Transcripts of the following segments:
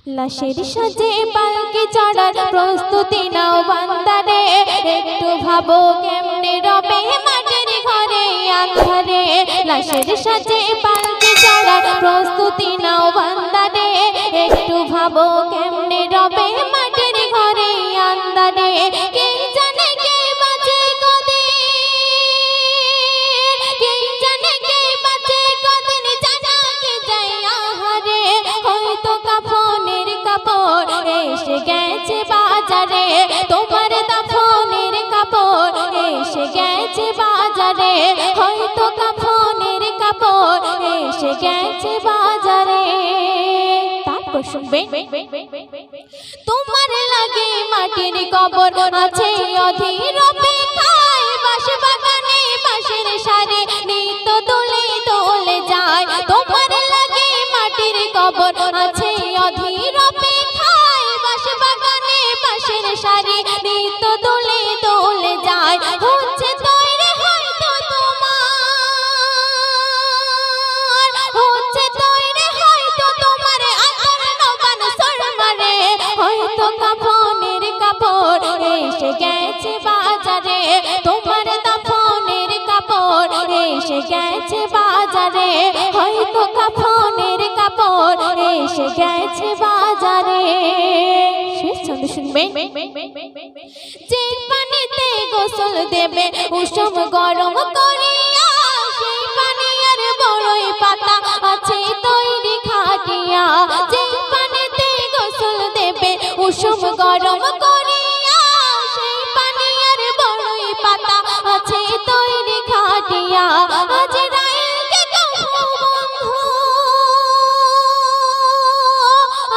লাশের সাজে পালকি চড়ার প্রস্তুতি নাও বান্দারে, একটু ভাবো কেমনে রবে মাটির ঘরে আঁধারে। লাশের সাজে পালকি চড়ার প্রস্তুতি নাও বান্দারে, একটু ভাবো কেমনে রবে মাটির ঘরে আঁধারে। কে জানে কে বাঁচে কদিন, কে জানে কে বাঁচে কদিন, জানা কে যায় আহারে। হয়তো কাফনের কাপড় এসে গেছে বাজারে, তোমার দাফনের কাপড় এসে গেছে বাজারে। হয়তো কাফনের কাপড় এসে গেছে বাজারে। তারপর শুনবে, তোমার লাগে মাটির কবর আছে অধীর অপেক্ষায়, বাঁশ বাগানে বাঁশের সারে নিত্য দোলে দোলে যায়। তোমার লাগে মাটির কবর আছে অধীর অপেক্ষায়, বাঁশ বাগানে বাঁশের সারে নিত্য দোলে দোলে যায়। হচ্ছে তৈরি হয়তো তোমার, হচ্ছে তৈরি হয়তো তোমার আতর নবান সরমারে। হয়তো কাফনের কাপড় এসে গেছে বাজারে, তোমার দাফনের কাপড় এসে গেছে বাজারে। হয়তো কাফনের কাপড় এসে গেছে বাজারে। শেষ ছন্দ শুনবে, যে পানিতে গোসল দেবে উষম গরম করিয়া, সেই পানি আর বড়ই পাতা আছে তৈরি খাটিয়া। যে পানিতে গোসল দেবে উষম গরম করিয়া, সেই পানি আর বড়ই পাতা আছে তৈরি খাটিয়া। আজরাইলকে কহো বন্ধু,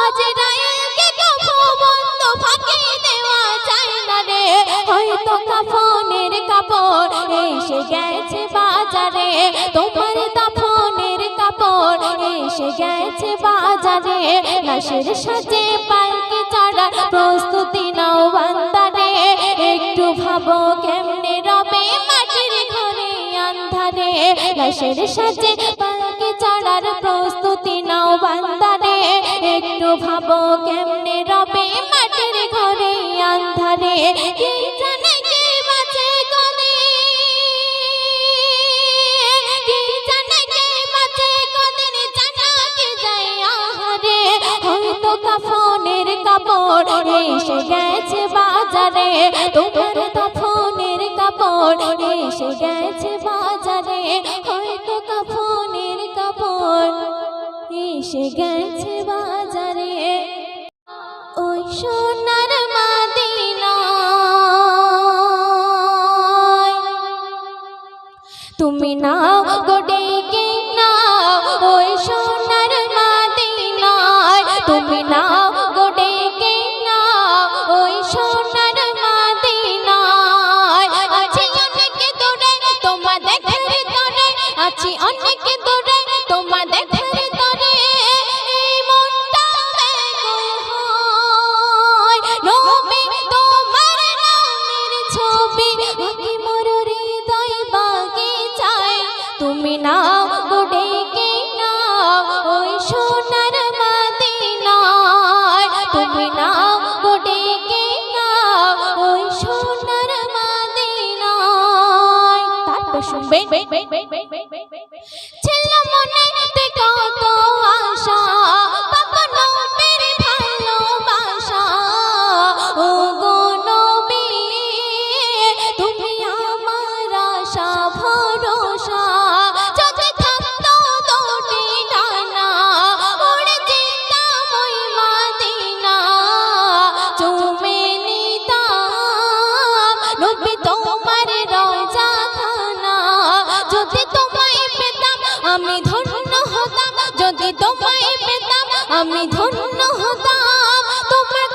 আজরাইলকে কহো বন্ধু, ফাঁকি দেওয়া যায় না রে। হয়তো কাফনের কাপড় এসে গেছে বাজারে, তোমার দাফনের কাপড় এসে গেছে বাজারে। লাশের সাজে পালকি চড়ার প্রস্তুতি নাও বান্দারে, একটু ভাবো কেমনে রবে মাটির ঘরে আঁধারে। লাশের সাজে পালকি চড়ার প্রস্তুতি নাও বান্দারে, একটু ভাবো কেমনে রবে মাটির ঘরে আঁধারে। কে জানে কে বাঁচে কদিন, কে জানে কে বাঁচে কদিন, জানা কে যায় আহারে। হয়তো কাফনের কাপড় এসে গেছে বাজারে, তোমার দাফনের কাপড় এসে গেছে বাজারে। হয়তো কাফনের কাপড় এসে গেছে বাজারে। ওই সোনার মদিনায় তুমি নাও গো ডেকে নাও, ওই সোনার মদিনায় তুমি নাও গো ডেকে নাও, ওই সোনার মদিনায়। আছি অনেক দূরে তোমার দেখার তরে, আছি অনেক দূরে তোমার দেখার তরে। এই মনটা বেকুল হয়, নবী তোমার নামের ছবি আঁকি মোর হৃদয় বাগিচায়। তুমি নাও গো ডেকে নাও, ওই সোনার মদিনায় তুমি নাও গো ডেকে নাও, ওই সোনার মদিনায়। তারপর শুনবে, ছিল মনেতে কত আশা, পাবো নবীর ভালোবাসা। ও গো নবী তুমি আমার আশা ভরসা, যদি থাকতো দুটি ডানা উড়ে যেতাম ওই মদিনা। চুমে নিতাম নবী তোমার রওজা খানা, যদি তোমায় পেতাম আমি ধন্য হতাম, যদি তোমায় পেতাম আমি ধন্য হতাম। তোমার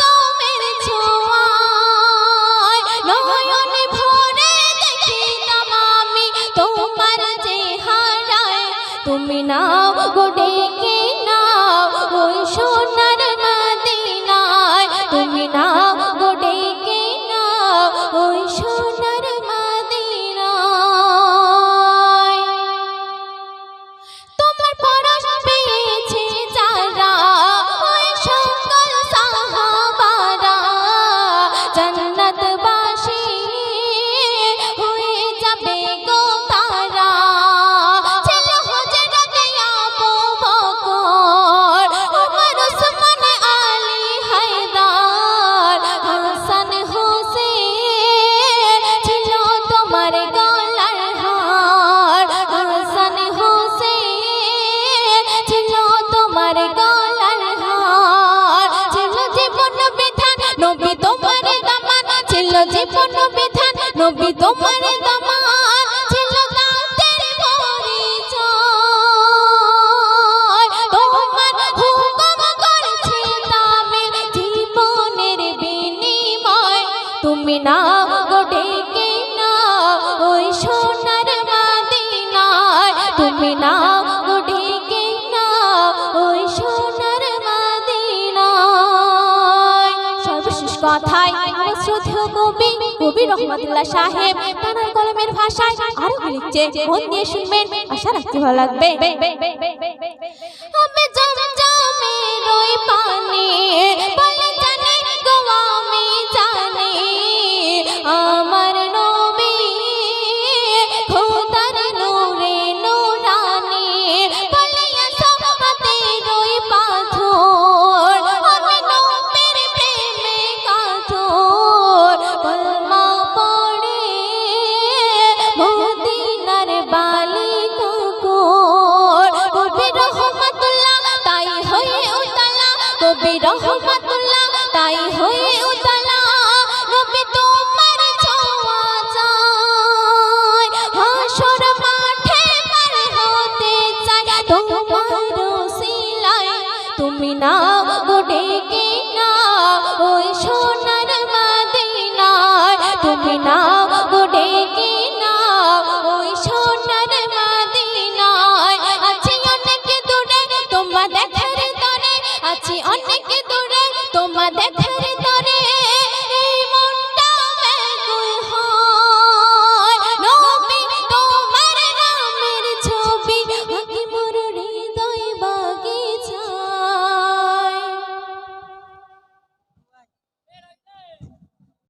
কদমের ছোঁয়ায় নয়ন ভরে দেখিতাম আমি তোমার চেহারায়। তুমি নাও গো ডেকে নাও, ওই সোনার মদিনায় তুমি নাও গো ডেকে নাও, ওই সোনার মদিনায়। তোমার পরশ পেয়েছে যারা, ওই নবী তোমার দামান ছিল দাঁতের পরিচয় তোমার হুকুম করেছে তামিল জীবনের বিনিময় তুমি না গো ডেকে না ওই সোনার মদিনায় তুমি না গো ডেকে না ওই সোনার মদিনায় সর্বশেষ কথায় আমার শ্রদ্ধেয় কবি রহমতুল্লাহ সাহেব তার কলমের ভাষায় আরো লিখছে মন দিয়ে শুনবেন আশা রাখতে ভালো লাগবে আমি জমজমের ওই পানি বলে জানি গো আমি জানি আমার নবী খোদার নূরে নূরানি বলে আসমাতের ওই পাথর আমি নবীর প্রেমে কাতর কলমা পড়ে মদিনার বালি কুকুর কবি রহমতুল্লাহ তাই হয়ে উতলা কবি রহমতুল্লাহ